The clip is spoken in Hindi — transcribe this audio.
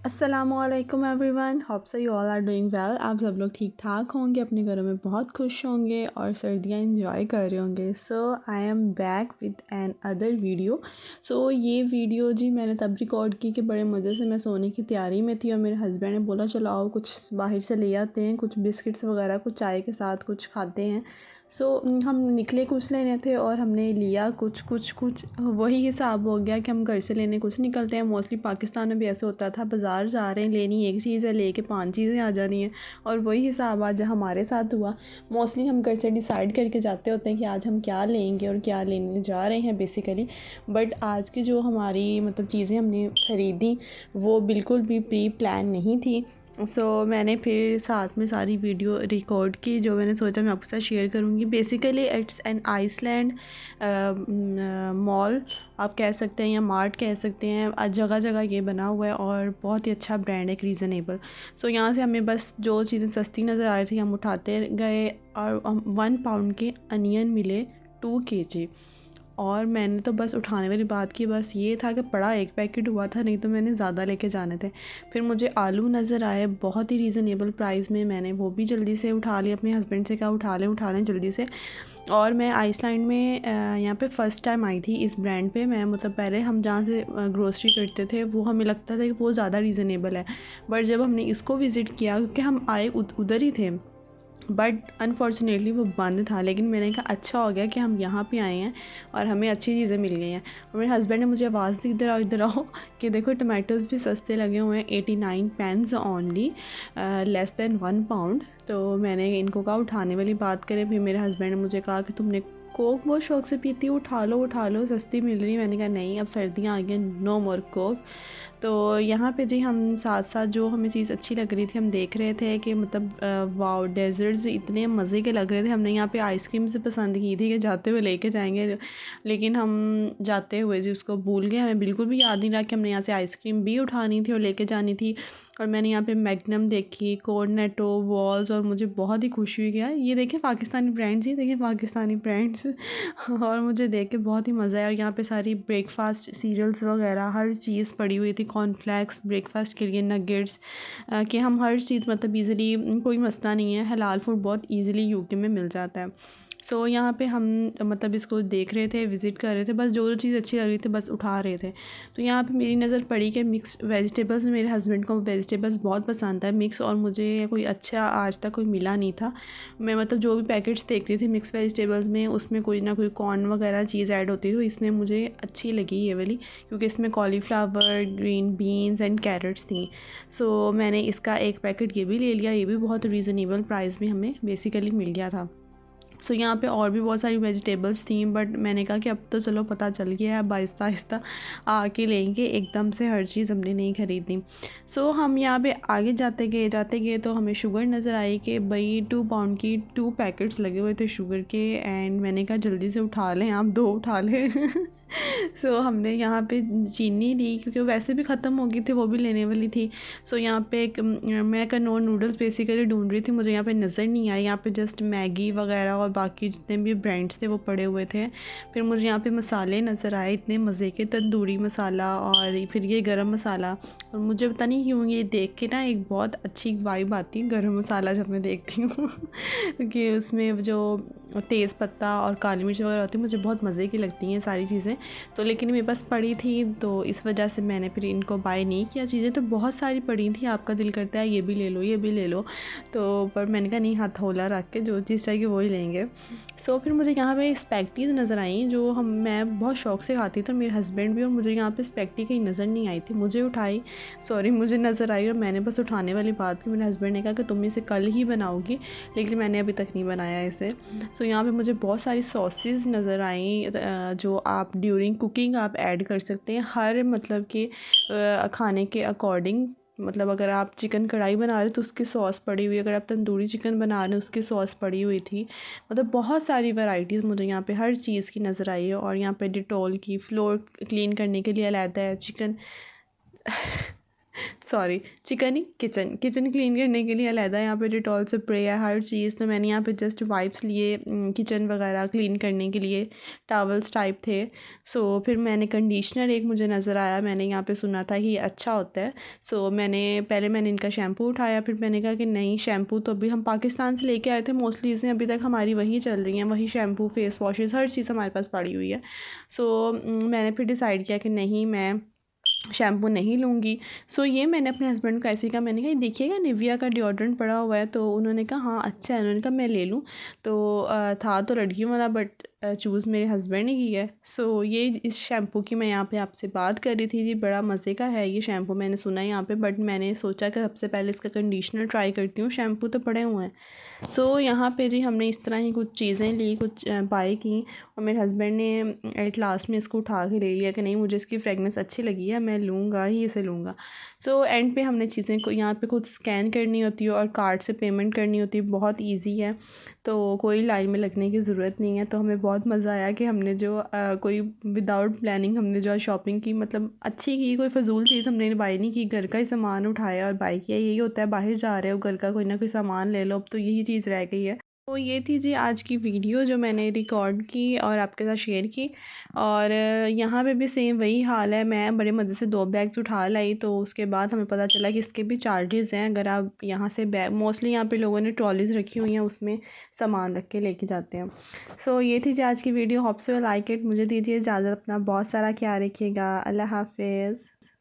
अस्सलामुअलैकुम everyone, hope so you all are doing well. आप सब लोग ठीक ठाक होंगे, अपने घरों में बहुत खुश होंगे और सर्दियाँ इंजॉय कर रहे होंगे। So I am back with another video. So ये वीडियो जी मैंने तब रिकॉर्ड की कि बड़े मज़े से मैं सोने की तैयारी में थी और मेरे हस्बैंड ने बोला चलो आओ कुछ बाहर से ले आते हैं, कुछ बिस्किट्स वगैरह कुछ चाय के साथ कुछ खाते हैं। सो हम निकले कुछ लेने थे और हमने लिया कुछ वही हिसाब हो गया कि हम घर से लेने कुछ निकलते हैं। मोस्टली पाकिस्तान में भी ऐसे होता था, बाज़ार जा रहे हैं, लेनी एक चीज़ है, लेके 5 चीज़ें आ जानी हैं। और वही हिसाब आज हमारे साथ हुआ। मोस्टली हम घर से डिसाइड करके जाते होते हैं कि आज हम क्या लेंगे और क्या लेने जा रहे हैं बेसिकली। बट आज की जो हमारी मतलब चीज़ें हमने ख़रीदी वो बिल्कुल भी प्री प्लान नहीं थी। मैंने फिर साथ में सारी वीडियो रिकॉर्ड की जो मैंने सोचा मैं आपके साथ शेयर करूँगी। Basically it's an Iceland mall आप कह सकते हैं या मार्ट कह सकते हैं। जगह जगह ये बना हुआ है और बहुत ही अच्छा ब्रांड है, रीज़नेबल। यहाँ से हमें बस जो चीज़ें सस्ती नज़र आ रही थी हम उठाते गए और 1 पाउंड के अनियन मिले 2 kg। और मैंने तो बस उठाने वाली बात की, बस ये था कि पड़ा एक पैकेट हुआ था, नहीं तो मैंने ज़्यादा लेके जाने थे। फिर मुझे आलू नज़र आए बहुत ही रीज़नेबल प्राइस में, मैंने वो भी जल्दी से उठा लिया। अपने हस्बैंड से कहा उठा लें जल्दी से। और मैं आइसलैंड में यहाँ पे फ़र्स्ट टाइम आई थी इस ब्रांड पे। मैं मतलब पहले हम जहाँ से ग्रोसरी करते थे वो हमें लगता था कि वो ज़्यादा रीज़नेबल है, बट जब हमने इसको विज़िट किया क्योंकि हम आए उधर ही थे, बट अनफॉर्चुनेटली वो बंद था। लेकिन मैंने कहा अच्छा हो गया कि हम यहाँ पे आए हैं और हमें अच्छी चीज़ें मिल गई हैं। और मेरे हस्बैंड ने मुझे आवाज़ दी इधर आओ कि देखो टमाटोज़ भी सस्ते लगे हुए हैं, 89 pence only, less than 1 pound. तो मैंने इनको कहा उठाने वाली बात करें। फिर मेरे हस्बैंड ने मुझे कहा कि तुमने कोक बहुत शौक़ से पीती हो, उठा लो सस्ती मिल रही। मैंने कहा नहीं, अब सर्दियाँ आ गई, नो मोर कोक। तो यहाँ पे जी हम साथ साथ जो हमें चीज़ अच्छी लग रही थी हम देख रहे थे कि मतलब वाओ डेज़र्ट्स इतने मज़े के लग रहे थे। हमने यहाँ पे आइसक्रीम से पसंद की थी कि जाते हुए लेके जाएंगे, लेकिन हम जाते हुए जी उसको भूल गए। हमें बिल्कुल भी याद नहीं रहा कि हमने यहाँ से आइसक्रीम भी उठानी थी और लेके जानी थी। और मैंने यहाँ पे मैग्नम देखी, कोर्नेटो, वॉल्स, और मुझे बहुत ही खुशी हुई। गया ये देखें पाकिस्तानी ब्रांड्स, ही देखें पाकिस्तानी ब्रांड्स और मुझे देख के बहुत ही मज़ा आया। और यहाँ पे सारी ब्रेकफास्ट सीरियल्स वगैरह हर चीज़ पड़ी हुई थी, कॉर्नफ्लेक्स ब्रेकफास्ट के लिए, नगेट्स, कि हम हर चीज़ मतलब ईज़िली, कोई मसला नहीं है, हलाल फूड बहुत ईज़िली यूके में मिल जाता है। यहाँ पे हम मतलब इसको देख रहे थे, विज़िट कर रहे थे, बस जो चीज़ अच्छी लग रही थी बस उठा रहे थे। तो यहाँ पे मेरी नज़र पड़ी कि मिक्स्ड वेजिटेबल्स, मेरे हस्बैंड को वेजिटेबल्स बहुत पसंद है मिक्स, और मुझे कोई अच्छा आज तक कोई मिला नहीं था। मैं मतलब जो भी पैकेट्स देख रही थी मिक्स वेजिटेबल्स में, उसमें कोई ना कोई कॉर्न वगैरह चीज़ ऐड होती थी, तो इसमें मुझे अच्छी लगी ये वाली, क्योंकि इसमें cauliflower, green beans and carrots थी। मैंने इसका एक पैकेट ये भी ले लिया, ये भी बहुत रीज़नेबल प्राइस में हमें बेसिकली मिल गया था। यहाँ पे और भी बहुत सारी वेजिटेबल्स थी, बट मैंने कहा कि अब तो चलो पता चल गया है, अब आहिस्ता आहिस्ता आके लेंगे, एकदम से हर चीज़ हमने नहीं ख़रीदनी। हम यहाँ पे आगे जाते गए तो हमें शुगर नज़र आई कि भाई 2 पाउंड की 2 पैकेट्स लगे हुए थे शुगर के। एंड मैंने कहा जल्दी से उठा लें, आप 2 उठा लें हमने यहाँ पे चीनी ली क्योंकि वैसे भी ख़त्म हो गई थी, वो भी लेने वाली थी। यहाँ पे एक मैं कनौर नूडल्स बेसिकली ढूंढ रही थी, मुझे यहाँ पे नज़र नहीं आई। यहाँ पे जस्ट मैगी वगैरह और बाकी जितने भी ब्रांड्स थे वो पड़े हुए थे। फिर मुझे यहाँ पे मसाले नज़र आए इतने मज़े के, तंदूरी मसाला और फिर ये गरम मसाला। और मुझे पता नहीं क्यों ये देख के ना एक बहुत अच्छी वाइब आती है गरम मसाला जब मैं देखती हूँ कि उसमें जो तेज़ पत्ता और काली मिर्च वगैरह होती है, मुझे बहुत मज़े की लगती हैं सारी चीज़ें। लेकिन मेरे पास पड़ी थी तो इस वजह से मैंने फिर इनको बाय नहीं किया। चीज़ें तो बहुत सारी पड़ी थी, आपका दिल करता है ये भी ले लो, ये भी ले लो, तो पर मैंने कहा नहीं, हाथ हौला रख के जो चीज़ चाहिए वही लेंगे। फिर मुझे यहाँ पे स्पैगटीज़ नज़र आई जो मैं बहुत शौक़ से खाती थी, और मेरे हस्बैंड भी। और मुझे यहाँ पे स्पैगटी कहीं नज़र नहीं आई थी, मुझे नज़र आई और मैंने बस उठाने वाली बात की। मेरे हस्बैंड ने कहा कि तुम इसे कल ही बनाओगी, लेकिन मैंने अभी तक नहीं बनाया इसे। यहाँ पे मुझे बहुत सारी सॉसेस नज़र आई जो आप ड्यूरिंग कुकिंग आप ऐड कर सकते हैं, हर मतलब कि खाने के अकॉर्डिंग। मतलब अगर आप चिकन कढ़ाई बना रहे तो उसकी सॉस पड़ी हुई, अगर आप तंदूरी चिकन बना रहे उसकी सॉस पड़ी हुई थी। मतलब बहुत सारी वैरायटीज़ मुझे यहाँ पे हर चीज़ की नज़र आई है। और यहाँ पे डिटॉल की फ्लोर क्लीन करने के लिए अलग है, चिकन सॉरी, चिकन ही, किचन किचन क्लीन करने के लिए अलहदा यहाँ पे डिटॉल स्प्रे है, हर चीज़। तो मैंने यहाँ पे जस्ट वाइप्स लिए किचन वगैरह क्लीन करने के लिए, टॉवल्स टाइप थे। सो फिर मैंने कंडीशनर एक मुझे नज़र आया, मैंने यहाँ पे सुना था कि ये अच्छा होता है। सो मैंने इनका शैम्पू उठाया, फिर मैंने कहा कि नहीं, शैम्पू तो अभी हम पाकिस्तान से लेके आए थे मोस्टली, चीज़ें अभी तक हमारी वही चल रही हैं, वही शैम्पू, फेस वॉशेज़, हर चीज़ हमारे पास पड़ी हुई है। सो मैंने फिर डिसाइड किया कि नहीं, मैं शैम्पू नहीं लूँगी। सो ये मैंने अपने हस्बैंड को ऐसे ही कहा, मैंने कहा ये देखिएगा निविया का डिओड्रेंट पड़ा हुआ है। तो उन्होंने कहा हाँ अच्छा है, उन्होंने कहा मैं ले लूँ। तो था तो लड़कियों वाला, बट चूज़ मेरे हस्बैंड ने की है। सो ये इस शैम्पू की मैं यहाँ पे आपसे बात कर रही थी जी, बड़ा मज़े का है ये शैम्पू, मैंने सुना है यहाँ पे, बट मैंने सोचा कि सबसे पहले इसका कंडीशनर ट्राई करती हूँ, शैम्पू तो पड़े हुए हैं। सो यहाँ पे जी हमने इस तरह ही कुछ चीज़ें ली, कुछ बाय की, और मेरे हस्बैंड ने एट लास्ट में इसको उठा के ले लिया कि नहीं, मुझे इसकी फ्रेगनेंस अच्छी लगी है, मैं लूँगा ही, इसे लूँगा। सो एंड पे हमने चीज़ें को यहाँ पे खुद स्कैन करनी होती है और कार्ड से पेमेंट करनी होती है, बहुत ईजी है, तो कोई लाइन में लगने की ज़रूरत नहीं है। तो हमें बहुत मज़ा आया कि हमने जो कोई विदाउट प्लानिंग हमने जो शॉपिंग की, मतलब अच्छी की, कोई फ़जूल चीज़ हमने बाय नहीं की, घर का ही सामान उठाया और बाय किया। यही होता है, बाहर जा रहे हो, घर का कोई ना कोई सामान ले लो, अब तो यही चीज़ रह गई है। तो ये थी जी आज की वीडियो जो मैंने रिकॉर्ड की और आपके साथ शेयर की। और यहाँ पे भी सेम वही हाल है, मैं बड़े मज़े से 2 बैग्स उठा लाई, तो उसके बाद हमें पता चला कि इसके भी चार्जेस हैं। अगर आप यहाँ से बैग, मोस्टली यहाँ पे लोगों ने ट्रॉलीज़ रखी हुई हैं, उसमें सामान रख के लेके जाते हैं। सो ये थी जी आज की video, hope so like it. मुझे दीजिए इजाज़त, अपना बहुत सारा ख्याल रखिएगा। अल्लाह हाफिज़।